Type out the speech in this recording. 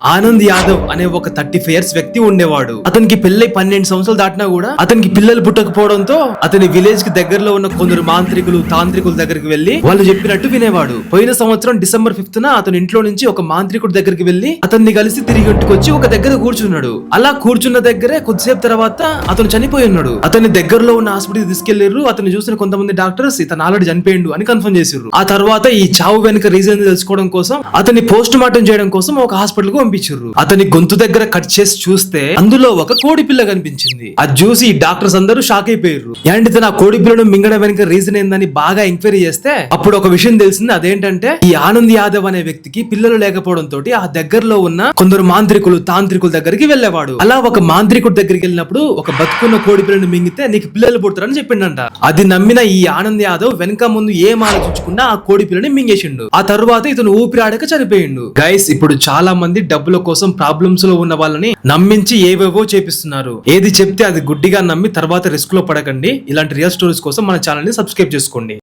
ఆనంద్ యాదవ్ అనే ఒక 35 ఇయర్స్ వ్యక్తి ఉండేవాడు. అతనికి పెళ్లి 12 సంవత్సరాలు దాటినా కూడా అతనికి పిల్లలు పుట్టకపోవడంతో అతని విలేజ్ కి దగ్గరలో ఉన్న కొందరు మాంత్రికులు తాంత్రికుల దగ్గరికి వెళ్లి వాళ్ళు చెప్పినట్టు వినేవాడు. పోయిన సంవత్సరం డిసెంబర్ 5th అతని ఇంట్లో నుంచి ఒక మాంత్రికుడి దగ్గరికి వెళ్లి అతన్ని కలిసి తిరిగి ఇంటికొచ్చి ఒక దగ్గర కూర్చున్నాడు. అలా కూర్చున్న దగ్గరే కొద్దిసేపు తర్వాత అతను చనిపోయి ఉన్నాడు. అతని దగ్గరలో ఉన్న హాస్పిటల్ తీసుకెళ్లారు. అతన్ని చూసిన కొంతమంది డాక్టర్స్ ఇతను ఆల్రెడీ చనిపోయిండు అని కన్ఫర్మ్ చేశారు. ఆ తర్వాత ఈ చావు వెనుక రీజన్ తెలుసుకోవడం కోసం అతన్ని పోస్ట్ మార్టం చేయడం కోసం ఒక హాస్పిటల్ కు పంపించారు. అతని గొంతు దగ్గర కట్ చేసి చూస్తే అందులో ఒక కోడి పిల్ల కనిపించింది. అది చూసి డాక్టర్స్ అందరూ షాక్ అయిపోయారు. ఏంటి తన కోడి పిల్లను మింగడం వెనుక రీజన్ ఏందని బాగా ఎంక్వైరీ చేస్తే అప్పుడు ఒక విషయం తెలిసింది. అదేంటంటే ఈ ఆనంద్ యాదవ్ అనే వ్యక్తికి పిల్లలు లేకపోవడం తోటి ఆ దగ్గరలో ఉన్న కొందరు మాంత్రికులు తాంత్రికుల దగ్గరికి వెళ్ళేవాడు. అలా ఒక మాంత్రికుడి దగ్గరికి వెళ్ళినప్పుడు ఒక బతుకున్న కోడి పిల్లను మింగితే నీకు పిల్లలు పుడతారని చెప్పిండంట. అది నమ్మిన ఈ ఆనంద్ యాదవ్ వెనక ముందు ఏం ఆలోచించకుండా ఆ కోడి పిల్లని మింగేసిండు. ఆ తర్వాత ఇతను ఊపిరాడక చనిపోయిండు. గైస్, ఇప్పుడు చాలా మంది డబ్బుల కోసం ప్రాబ్లమ్స్ లో ఉన్న వాళ్ళని నమ్మించి ఏవేవో చేపిస్తున్నారు. ఏది చెప్తే అది గుడ్డిగా నమ్మి తర్వాత రిస్క్ లో పడకండి. ఇలాంటి రియల్ స్టోరీస్ కోసం మన ఛానల్ ని సబ్స్క్రైబ్ చేసుకోండి.